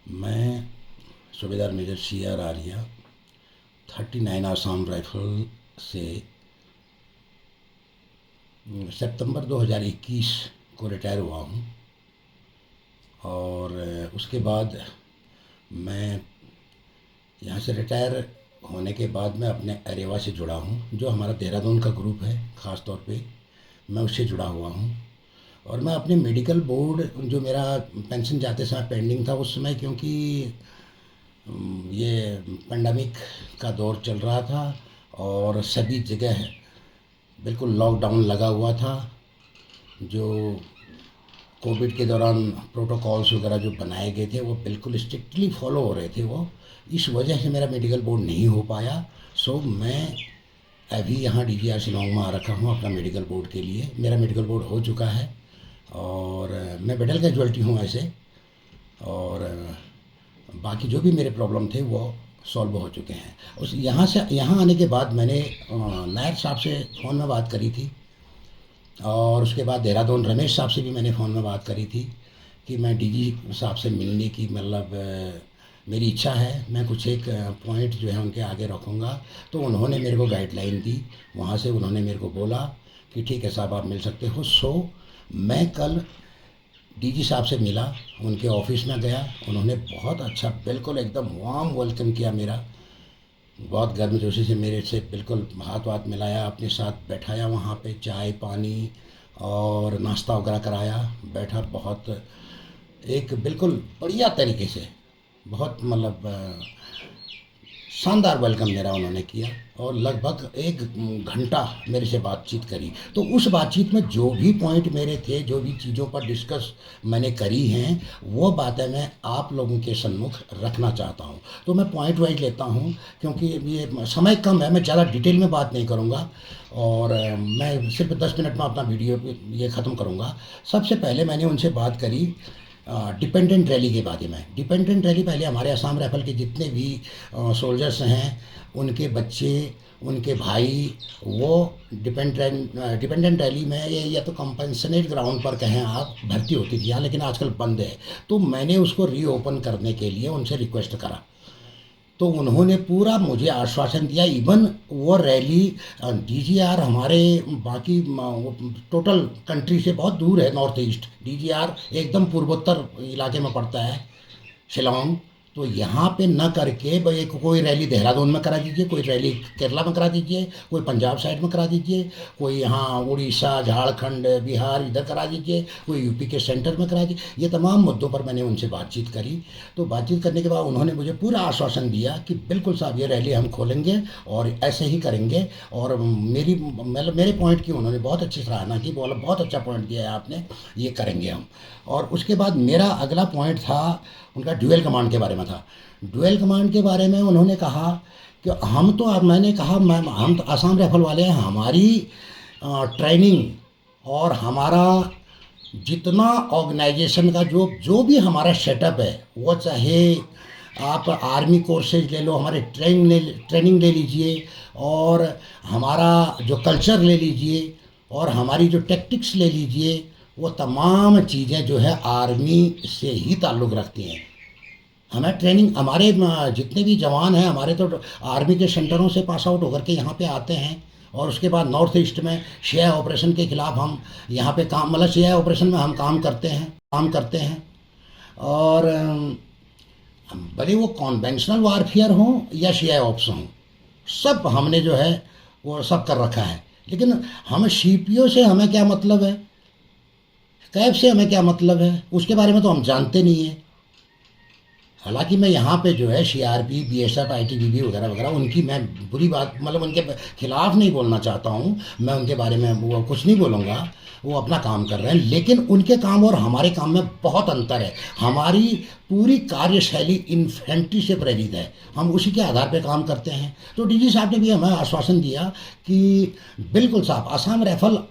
मैं सूबेदार major C R Arya 39 Assam rifle से सितंबर 2021 को रिटायर हुआ हूँ। और उसके बाद मैं यहाँ से रिटायर होने के बाद मैं अपने अरेवा से जुड़ा हूँ, जो हमारा देहरादून का ग्रुप है। ख़ास तौर पे मैं उससे जुड़ा हुआ हूँ। और मैं अपने मेडिकल बोर्ड, जो मेरा पेंशन जाते समय पेंडिंग था उस समय, क्योंकि ये पेंडेमिक का दौर चल रहा था और सभी जगह बिल्कुल लॉकडाउन लगा हुआ था। जो कोविड के दौरान प्रोटोकॉल्स वगैरह जो बनाए गए थे वो बिल्कुल स्ट्रिक्टली फॉलो हो रहे थे। वो इस वजह से मेरा मेडिकल बोर्ड नहीं हो पाया। सो मैं अभी यहाँ DGR शिलांग में आ रखा हूँ अपना मेडिकल बोर्ड के लिए। मेरा मेडिकल बोर्ड हो चुका है और मैं मेडल कैजुअल्टी हूँ ऐसे। और बाकी जो भी मेरे प्रॉब्लम थे वो सॉल्व हो चुके हैं। उस यहाँ आने के बाद मैंने नायर साहब से फ़ोन में बात करी थी। और उसके बाद देहरादून रमेश साहब से भी मैंने फ़ोन में बात करी थी कि मैं DG साहब से मिलने की मेरी इच्छा है। मैं कुछ एक पॉइंट जो है उनके आगे रखूँगा। तो उन्होंने मेरे को गाइडलाइन दी। वहाँ से उन्होंने मेरे को बोला कि ठीक है साहब, आप मिल सकते हो। सो मैं कल DG साहब से मिला, उनके ऑफिस में गया। उन्होंने बहुत अच्छा, बिल्कुल एकदम वार्म वेलकम किया मेरा। बहुत गर्मजोशी से मेरे से बिल्कुल हाथ वाथ मिलाया, अपने साथ बैठाया, वहाँ पे चाय पानी और नाश्ता वगैरह कराया। बैठा, बहुत एक बिल्कुल बढ़िया तरीके से, बहुत शानदार वेलकम मेरा उन्होंने किया। और लगभग 1 घंटा मेरे से बातचीत करी। तो उस बातचीत में जो भी पॉइंट मेरे थे, जो भी चीज़ों पर डिस्कस मैंने करी हैं, वो बातें मैं आप लोगों के सम्मुख रखना चाहता हूँ। तो मैं पॉइंट वाइज लेता हूँ, क्योंकि ये समय कम है, मैं ज़्यादा डिटेल में बात नहीं करूँगा। और मैं सिर्फ 10 मिनट में अपना वीडियो ये ख़त्म करूँगा। सबसे पहले मैंने उनसे बात करी डिपेंडेंट रैली के बारे में। डिपेंडेंट रैली, पहले हमारे असम राइफल के जितने भी सोल्जर्स हैं, उनके बच्चे, उनके भाई, वो डिपेंडेंट रैली में ये या तो कंपनसेट ग्राउंड पर कहें आप, भर्ती होती थी यहाँ, लेकिन आजकल बंद है। तो मैंने उसको रीओपन करने के लिए उनसे रिक्वेस्ट करा। तो उन्होंने पूरा मुझे आश्वासन दिया। इवन वो रैली DGR हमारे बाकी टोटल कंट्री से बहुत दूर है, नॉर्थ ईस्ट। DGR एकदम पूर्वोत्तर इलाके में पड़ता है, शिलोंग। तो यहाँ पे न करके भाई कोई रैली देहरादून में करा दीजिए, कोई रैली केरला में करा दीजिए, कोई पंजाब साइड में करा दीजिए, कोई यहाँ उड़ीसा, झारखंड, बिहार इधर करा दीजिए, कोई यूपी के सेंटर में करा दीजिए। ये तमाम मुद्दों पर मैंने उनसे बातचीत करी। तो बातचीत करने के बाद उन्होंने मुझे पूरा आश्वासन दिया कि बिल्कुल साहब, ये रैली हम खोलेंगे और ऐसे ही करेंगे। और मेरे पॉइंट की उन्होंने बहुत अच्छी सराहना की, बोला बहुत अच्छा पॉइंट दिया है आपने, ये करेंगे हम। और उसके बाद मेरा अगला पॉइंट था उनका ड्यूअल कमांड के बारे में था। ड्यूअल कमांड के बारे में उन्होंने कहा कि मैंने कहा मैम, हम तो आसाम राइफल वाले हैं, हमारी ट्रेनिंग और हमारा जितना ऑर्गेनाइजेशन का जो जो भी हमारा सेटअप है, वो चाहे आप आर्मी कोर्सेज ले लो, हमारे ट्रेनिंग ले लीजिए, और हमारा जो कल्चर ले लीजिए, और हमारी जो टेक्टिक्स ले लीजिए, वो तमाम चीज़ें जो है आर्मी से ही ताल्लुक़ रखती हैं। हमें ट्रेनिंग, हमारे जितने भी जवान हैं हमारे, तो आर्मी के सेंटरों से पास आउट होकर के यहाँ पे आते हैं। और उसके बाद नॉर्थ ईस्ट में शिया ऑपरेशन के ख़िलाफ़ हम यहाँ पे शिया ऑपरेशन में हम काम करते हैं। और भले वो कॉन्वेंशनल वारफेयर हों या शिया ऑप्स हों, सब हमने जो है वो सब कर रखा है। लेकिन हम CPO से हमें क्या मतलब है, कैब से हमें क्या मतलब है, उसके बारे में तो हम जानते नहीं हैं। हालांकि मैं यहाँ पे जो है CRP, BSF, ITBP वगैरह वगैरह, उनकी मैं बुरी बात, उनके खिलाफ़ नहीं बोलना चाहता हूँ, मैं उनके बारे में वो कुछ नहीं बोलूँगा, वो अपना काम कर रहे हैं। लेकिन उनके काम और हमारे काम में बहुत अंतर है। हमारी पूरी कार्यशैली इन्फेंट्री से प्रेरित है, हम उसी के आधार पर काम करते हैं। तो DG साहब ने भी हमें आश्वासन दिया कि बिल्कुल साहब, आसाम राइफल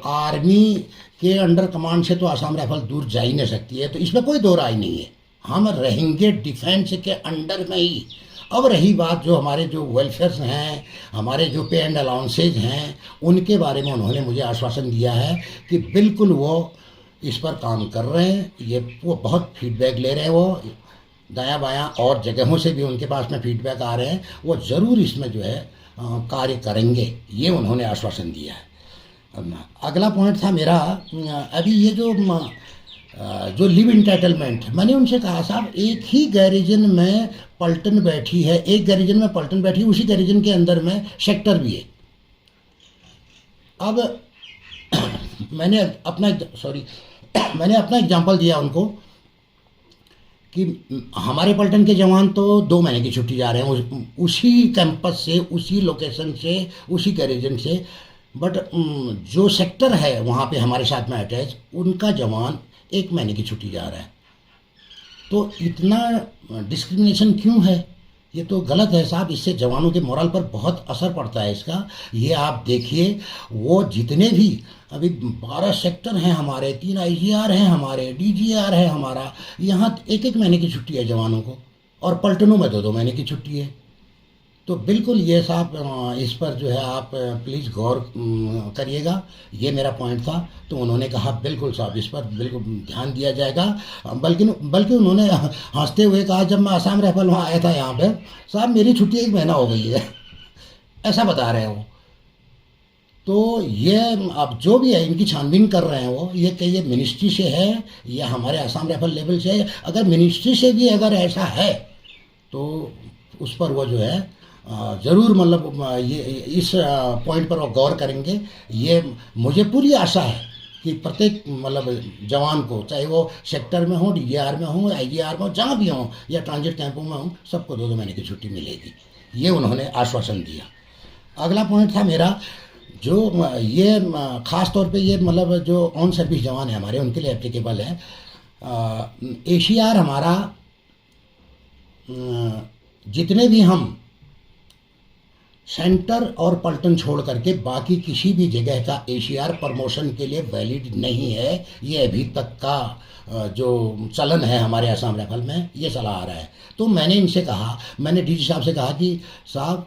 आर्मी के अंडर कमांड से तो आसाम राइफल दूर जा ही नहीं सकती है, तो इसमें कोई दो राय नहीं है, हम रहेंगे डिफेंस के अंडर में ही। अब रही बात जो हमारे जो वेलफेयर्स हैं, हमारे जो पे एंड अलाउंसेज हैं, उनके बारे में उन्होंने मुझे आश्वासन दिया है कि बिल्कुल वो इस पर काम कर रहे हैं। ये वो बहुत फीडबैक ले रहे हैं वो दायां बायां और जगहों से भी उनके पास में फीडबैक आ रहे हैं, वो ज़रूर इसमें जो है कार्य करेंगे, ये उन्होंने आश्वासन दिया है। अगला पॉइंट था मेरा, अभी ये जो लिव इंटाइटलमेंट, मैंने उनसे कहा साहब एक ही गैरिजन में पलटन बैठी है, एक गैरिजन में पलटन बैठी है, उसी गैरिजन के अंदर में सेक्टर भी है। अब मैंने अपना सॉरी मैंने अपना एग्जांपल दिया उनको कि हमारे पलटन के जवान तो 2 महीने की छुट्टी जा रहे हैं उसी कैंपस से, उसी लोकेशन से, उसी गैरिजन से, बट जो सेक्टर है वहाँ पे हमारे साथ में अटैच, उनका जवान 1 महीने की छुट्टी जा रहा है। तो इतना डिस्क्रिमिनेशन क्यों है? ये तो गलत है साहब, इससे जवानों के मोरल पर बहुत असर पड़ता है इसका। ये आप देखिए, वो जितने भी अभी 12 सेक्टर हैं हमारे, 3 आईजीआर हैं हमारे, डीजीआर है हमारा, यहाँ 1-1 महीने की छुट्टी है जवानों को, और पलटनों में 2-2 महीने की छुट्टी है। तो बिल्कुल ये साहब इस पर जो है आप प्लीज़ गौर करिएगा, ये मेरा पॉइंट था। तो उन्होंने कहा बिल्कुल साहब इस पर बिल्कुल ध्यान दिया जाएगा। बल्कि बल्कि उन्होंने हंसते हुए कहा, जब मैं आसाम राइफल वहाँ आया था यहाँ पे, साहब मेरी छुट्टी 1 महीना हो गई है ऐसा बता रहे हैं वो। तो ये अब जो भी है इनकी छानबीन कर रहे हैं वो, ये कि ये मिनिस्ट्री से है या हमारे आसाम राइफल लेवल से है। अगर मिनिस्ट्री से भी अगर ऐसा है तो उस पर वो जो है ज़रूर मतलब ये इस पॉइंट पर वो गौर करेंगे। ये मुझे पूरी आशा है कि प्रत्येक मतलब जवान को, चाहे वो सेक्टर में हो, डीजीआर में हो, आईजीआर में हो, जहाँ भी हो, या ट्रांजिट कैंपों में हो, सबको 2-2 महीने की छुट्टी मिलेगी, ये उन्होंने आश्वासन दिया। अगला पॉइंट था मेरा, जो ये ख़ास तौर पे ये मतलब जो ऑन सर्विस जवान है हमारे, उनके लिए एप्लीकेबल है। एशियार हमारा जितने भी हम सेंटर और पलटन छोड़ करके बाकी किसी भी जगह का एशियार प्रमोशन के लिए वैलिड नहीं है। ये अभी तक का जो चलन है हमारे असम राइफल में, ये चला आ रहा है। तो मैंने इनसे कहा, मैंने डीजी साहब से कहा कि साहब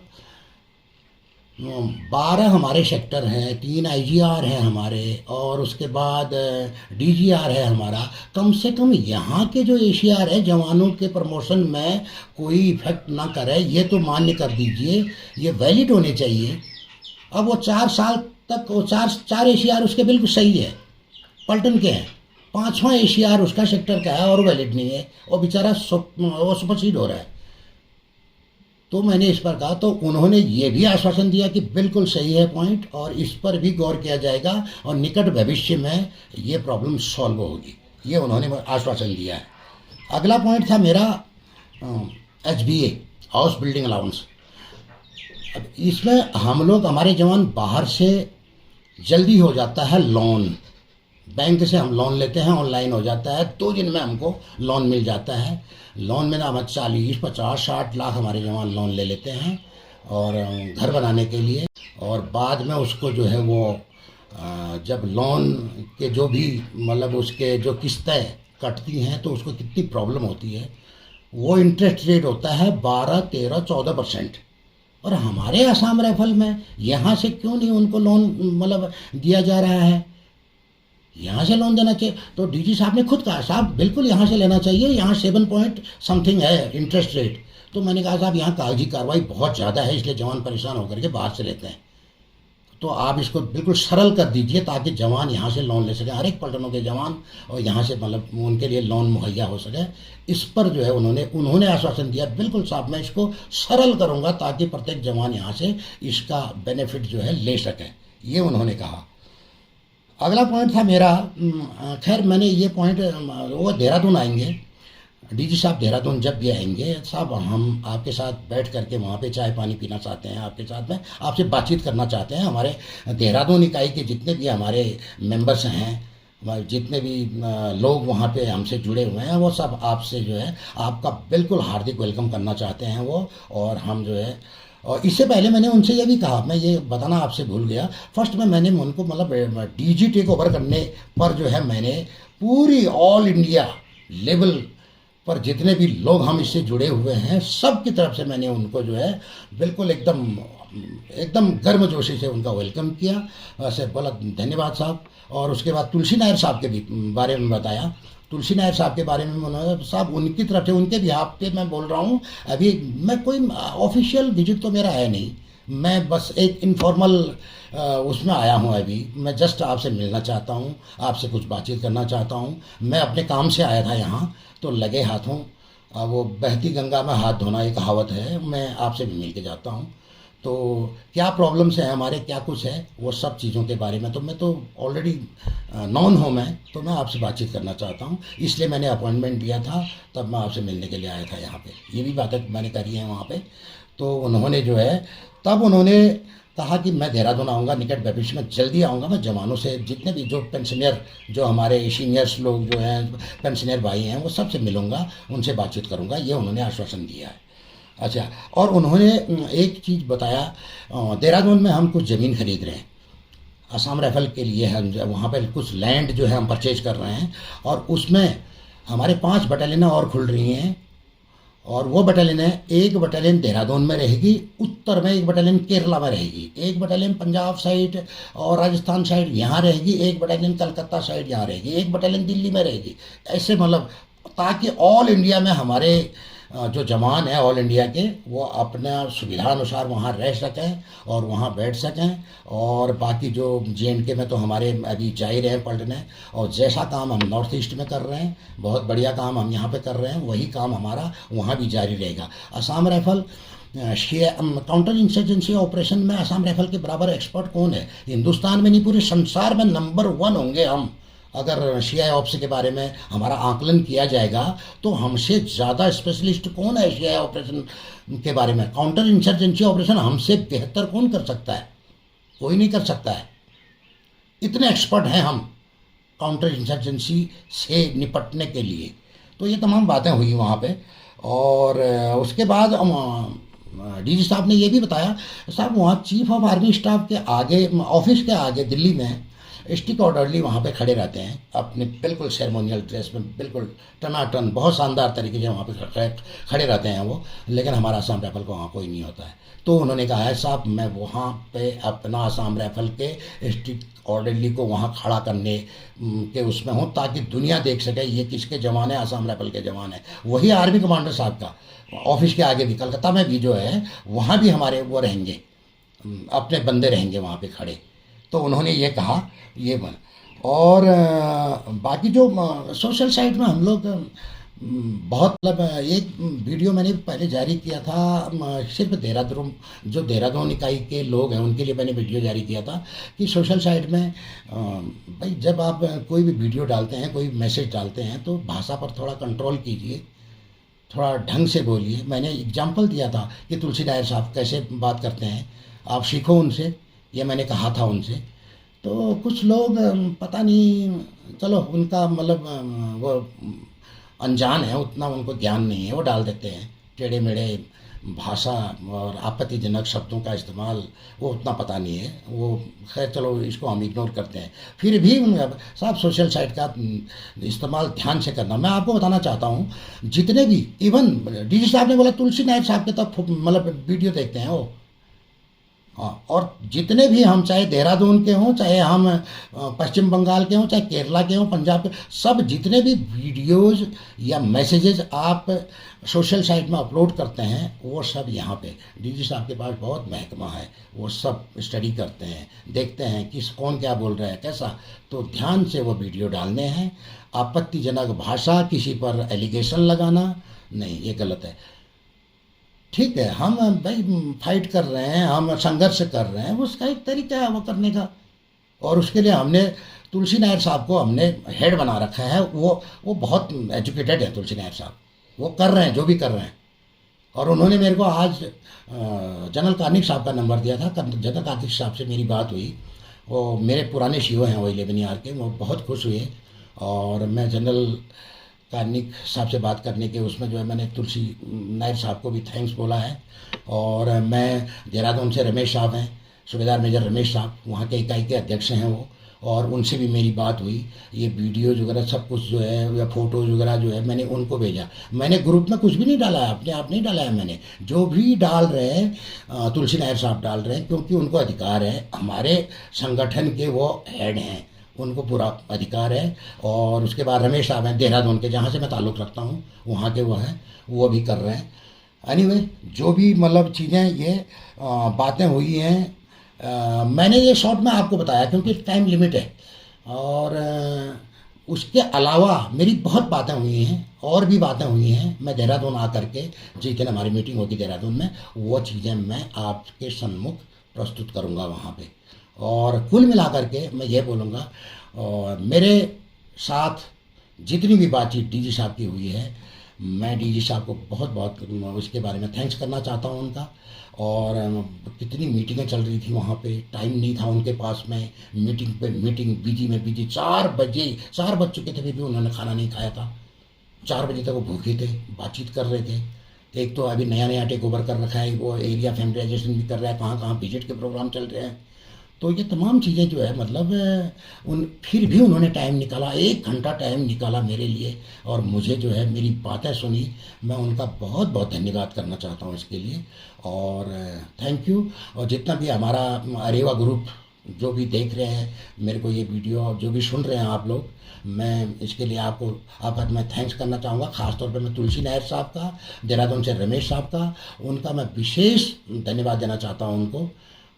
12 हमारे सेक्टर हैं, 3 आईजीआर हैं हमारे, और उसके बाद डीजीआर है हमारा, कम से कम यहाँ के जो एशियार है जवानों के प्रमोशन में कोई इफेक्ट ना करे, ये तो मान्य कर दीजिए, ये वैलिड होने चाहिए। अब वो 4 साल तक वो चार एशियार उसके बिल्कुल सही है, पलटन के हैं, 5वां एशियार उसका सेक्टर का है और वैलिड नहीं है, वो बेचारा वो सुपरसीड हो रहा है। तो मैंने इस पर कहा, तो उन्होंने ये भी आश्वासन दिया कि बिल्कुल सही है पॉइंट, और इस पर भी गौर किया जाएगा और निकट भविष्य में ये प्रॉब्लम सॉल्व होगी, ये उन्होंने आश्वासन दिया है। अगला पॉइंट था मेरा HBA, हाउस बिल्डिंग अलाउंस। अब इसमें हम लोग, हमारे जवान बाहर से जल्दी हो जाता है लोन, बैंक से हम लोन लेते हैं, ऑनलाइन हो जाता है, 2 दिन में हमको लोन मिल जाता है। लोन में ना हम 40, 50, 60 लाख हमारे जवान लोन ले लेते हैं और घर बनाने के लिए, और बाद में उसको जो है वो जब लोन के जो भी मतलब उसके जो किस्तें कटती हैं तो उसको कितनी प्रॉब्लम होती है, वो इंटरेस्ट रेट होता है 12, 13, 14%। और हमारे आसाम राइफल में यहाँ से क्यों नहीं उनको लोन मतलब दिया जा रहा है? यहाँ से लोन देना चाहिए। तो डीजी साहब ने खुद कहा, साहब बिल्कुल यहाँ से लेना चाहिए, यहाँ 7 पॉइंट समथिंग है इंटरेस्ट रेट। तो मैंने कहा साहब यहाँ कागजी कार्रवाई बहुत ज़्यादा है, इसलिए जवान परेशान होकर के बाहर से लेते हैं, तो आप इसको बिल्कुल सरल कर दीजिए ताकि जवान यहाँ से लोन ले सकें, हर एक पलटनों के जवान, और यहाँ से मतलब उनके लिए लोन मुहैया हो सके। इस पर जो है उन्होंने आश्वासन दिया, बिल्कुल साहब मैं इसको सरल करूँगा ताकि प्रत्येक जवान यहाँ से इसका बेनिफिट जो है ले सके, ये उन्होंने कहा। अगला पॉइंट था मेरा, खैर मैंने ये पॉइंट, वो देहरादून आएंगे डीजी साहब, देहरादून जब भी आएंगे साहब, हम आपके साथ बैठ करके वहाँ पे चाय पानी पीना चाहते हैं, आपके साथ में आपसे बातचीत करना चाहते हैं। हमारे देहरादून इकाई के जितने भी हमारे मेंबर्स हैं, जितने भी लोग वहाँ पे हमसे जुड़े हुए हैं, वो सब आपसे जो है आपका बिल्कुल हार्दिक वेलकम करना चाहते हैं वो। और हम जो है, और इससे पहले मैंने उनसे ये भी कहा, मैं ये बताना आपसे भूल गया, फर्स्ट में मैंने उनको मतलब डीजी टेक ओवर करने पर जो है मैंने पूरी ऑल इंडिया लेवल पर जितने भी लोग हम इससे जुड़े हुए हैं सब की तरफ से मैंने उनको जो है बिल्कुल एकदम गर्मजोशी से उनका वेलकम किया। वैसे बोला धन्यवाद साहब। और उसके बाद तुलसी नायर साहब के भी बारे में बताया, तुलसी नायर साहब के बारे में उन्होंने साहब उनकी तरफ से उनके बिहाफ पे मैं बोल रहा हूँ। अभी मैं कोई ऑफिशियल विजिट तो मेरा है नहीं, मैं बस एक इनफॉर्मल उसमें आया हूँ। अभी मैं जस्ट आपसे मिलना चाहता हूँ, आपसे कुछ बातचीत करना चाहता हूँ। मैं अपने काम से आया था यहाँ, तो लगे हाथों वो बहती गंगा में हाथ धोना एक कहावत है, मैं आपसे भी मिल के जाता हूँ। तो क्या प्रॉब्लम्स हैं हमारे, क्या कुछ है, वो सब चीज़ों के बारे में तो मैं तो ऑलरेडी नॉन हूँ मैं, तो मैं आपसे बातचीत करना चाहता हूँ, इसलिए मैंने अपॉइंटमेंट दिया था, तब मैं आपसे मिलने के लिए आया था यहाँ पे। ये भी बातें मैंने करी हैं वहाँ पे। तो उन्होंने जो है, तब उन्होंने कहा कि मैं देहरादून आऊँगा निकट भविष्य में, जल्दी आऊँगा। मैं जवानों से, जितने भी जो पेंशनियर, जो हमारे सीनियर्स लोग जो हैं, पेंशनियर भाई हैं, वो सबसे मिलूँगा, उनसे बातचीत करूँगा, ये उन्होंने आश्वासन दिया है। अच्छा, और उन्होंने एक चीज़ बताया, देहरादून में हम कुछ ज़मीन खरीद रहे हैं असम राइफल के लिए। हम वहाँ पर कुछ लैंड जो है हम परचेज कर रहे हैं, और उसमें हमारे 5 बटालियन और खुल रही हैं। और वो बटालियन है, एक बटालियन देहरादून में रहेगी, उत्तर में एक बटालियन केरला में रहेगी, एक बटालियन पंजाब साइड और राजस्थान साइड यहाँ रहेगी, एक बटालियन कलकत्ता साइड यहाँ रहेगी, एक बटालियन दिल्ली में रहेगी। ऐसे मतलब, ताकि ऑल इंडिया में हमारे जो जवान हैं ऑल इंडिया के, वो अपना सुविधा अनुसार वहाँ रह सकें और वहाँ बैठ सकें। और बाकी जो JNK में तो हमारे अभी जा ही रहे हैं पलटने, और जैसा काम हम नॉर्थ ईस्ट में कर रहे हैं, बहुत बढ़िया काम हम यहाँ पे कर रहे हैं, वही काम हमारा वहाँ भी जारी रहेगा। Assam rifle counter insurgency operation में असम राइफल के बराबर एक्सपर्ट कौन है? हिंदुस्तान में नहीं, पूरे संसार में नंबर 1 होंगे हम। अगर CI ऑप्स के बारे में हमारा आकलन किया जाएगा, तो हमसे ज़्यादा स्पेशलिस्ट कौन है CI ऑपरेशन के बारे में? काउंटर इंसर्जेंसी ऑपरेशन हमसे बेहतर कौन कर सकता है? कोई नहीं कर सकता है। इतने एक्सपर्ट हैं हम काउंटर इंसर्जेंसी से निपटने के लिए। तो ये तमाम बातें हुई वहाँ पे। और उसके बाद DG साहब ने ये भी बताया, साहब वहाँ चीफ ऑफ आर्मी स्टाफ के आगे, ऑफिस के आगे दिल्ली में स्टिक ऑर्डरली वहाँ पे खड़े रहते हैं अपने बिल्कुल सेरेमोनियल ड्रेस में, बिल्कुल टनाटन, बहुत शानदार तरीके से वहाँ पे खड़े रहते हैं वो। लेकिन हमारा असम राइफल को वहाँ कोई नहीं होता है। तो उन्होंने कहा है, साहब मैं वहाँ पे अपना असम राइफल के स्टिक ऑर्डरली को वहाँ खड़ा करने के उसमें हूँ, ताकि दुनिया देख सके ये किसके जवान है, असम राइफल के जवान है। वही आर्मी कमांडर साहब का ऑफिस के आगे भी, कलकत्ता में भी जो है, वहाँ भी हमारे वो रहेंगे, अपने बंदे रहेंगे वहाँ पे खड़े। तो उन्होंने ये कहा, ये बन। और बाकी जो सोशल साइट में हम लोग बहुत, मतलब एक वीडियो मैंने पहले जारी किया था, सिर्फ देहरादून, जो देहरादून इकाई के लोग हैं उनके लिए मैंने वीडियो जारी किया था कि सोशल साइट में भाई जब आप कोई भी वीडियो डालते हैं, कोई मैसेज डालते हैं, तो भाषा पर थोड़ा कंट्रोल कीजिए, थोड़ा ढंग से बोलिए। मैंने एग्जाम्पल दिया था कि तुलसी नायर साहब कैसे बात करते हैं, आप सीखो उनसे, ये मैंने कहा था उनसे। तो कुछ लोग पता नहीं, चलो उनका मतलब वो अनजान है, उतना उनको ज्ञान नहीं है, वो डाल देते हैं टेढ़े मेढ़े भाषा और आपत्तिजनक शब्दों का इस्तेमाल, वो उतना पता नहीं है वो। खैर चलो, इसको हम इग्नोर करते हैं। फिर भी साहब सोशल साइट का इस्तेमाल ध्यान से करना। मैं आपको बताना चाहता हूँ, जितने भी, इवन DG साहब ने बोला तुलसी नायर साहब के तब मतलब वीडियो देखते हैं वो, हाँ। और जितने भी हम, चाहे देहरादून के हों, चाहे हम पश्चिम बंगाल के हों, चाहे केरला के हों, पंजाब के, सब जितने भी वीडियोज़ या मैसेजेस आप सोशल साइट में अपलोड करते हैं, वो सब यहाँ पे DG साहब के पास बहुत महकमा है, वो सब स्टडी करते हैं, देखते हैं किस कौन क्या बोल रहा है, कैसा। तो ध्यान से वो वीडियो डालने हैं। आपत्तिजनक भाषा, किसी पर एलिगेशन लगाना नहीं, ये गलत है। ठीक है, हम भाई फाइट कर रहे हैं, हम संघर्ष कर रहे हैं, उसका एक तरीका है वो करने का। और उसके लिए हमने तुलसी नायर साहब को हमने हेड बना रखा है। वो बहुत एजुकेटेड है तुलसी नायर साहब, वो कर रहे हैं जो भी कर रहे हैं। और उन्होंने मेरे को आज जनरल कार्निक साहब का नंबर दिया था। जनरल कार्निक साहब से मेरी बात हुई, वो मेरे पुराने CO हैं वो 11 ईयर के, वो बहुत खुश हुए। और मैं जनरल कार्निक साहब से बात करने के उसमें जो है, मैंने तुलसी नायर साहब को भी थैंक्स बोला है। और मैं देहरादून से रमेश साहब हैं, सूबेदार मेजर रमेश साहब, वहाँ के इकाई के अध्यक्ष हैं वो, और उनसे भी मेरी बात हुई। ये वीडियोज़ वगैरह सब कुछ जो है, या फ़ोटोज़ वगैरह जो है, मैंने उनको भेजा। मैंने ग्रुप में कुछ भी नहीं डाला है, अपने आप नहीं डाला है मैंने। जो भी डाल रहे हैं तुलसी नायर साहब डाल रहे हैं, क्योंकि उनको अधिकार है, हमारे संगठन के वो हेड हैं, उनको पूरा अधिकार है। और उसके बाद रमेश साहब हैं देहरादून के, जहाँ से मैं ताल्लुक़ रखता हूँ, वहाँ के वो हैं, वो भी कर रहे हैं। एनीवे जो भी मतलब चीज़ें ये बातें हुई हैं, मैंने ये शॉर्ट में आपको बताया क्योंकि टाइम लिमिट है। और उसके अलावा मेरी बहुत बातें हुई हैं, और भी बातें हुई हैं। मैं देहरादून आकर के, जिस दिन हमारी मीटिंग होगी देहरादून में, वो चीज़ें मैं आपके सम्मुख प्रस्तुत करूँगा वहाँ पे। और कुल मिलाकर के मैं ये बोलूँगा, और मेरे साथ जितनी भी बातचीत डीजी साहब की हुई है, मैं डीजी साहब को बहुत बहुत उसके बारे में थैंक्स करना चाहता हूँ उनका। और कितनी मीटिंगें चल रही थी वहाँ पे, टाइम नहीं था उनके पास में, मीटिंग पे मीटिंग, बिजी में बिजी। 4 बज चुके थे, फिर भी उन्होंने खाना नहीं खाया था। 4 बजे तक वो भूखे थे, बातचीत कर रहे थे। एक तो अभी नया नया टेक ओवर कर रखा है, वो एरिया फैमिलियाइजेशन भी कर रहा है, कहाँ कहाँ विजिट के प्रोग्राम चल रहे हैं। तो ये तमाम चीज़ें जो है मतलब उन फिर भी उन्होंने टाइम निकाला, 1 घंटा टाइम निकाला मेरे लिए, और मुझे जो है मेरी बातें सुनी। मैं उनका बहुत बहुत धन्यवाद करना चाहता हूँ इसके लिए। और थैंक यू। और जितना भी हमारा अरेवा ग्रुप जो भी देख रहे हैं मेरे को ये वीडियो, और जो भी सुन रहे हैं आप लोग, मैं इसके लिए आपका मैं थैंक्स करना चाहूँगा। ख़ासतौर पे मैं तुलसी नायर साहब का, देहरादून से रमेश साहब का, उनका मैं विशेष धन्यवाद देना चाहता हूँ उनको।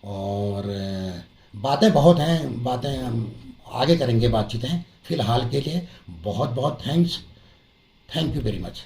और बातें बहुत हैं, बातें हम आगे करेंगे, बातचीतें। फ़िलहाल के लिए बहुत बहुत thanks. Thank you very much.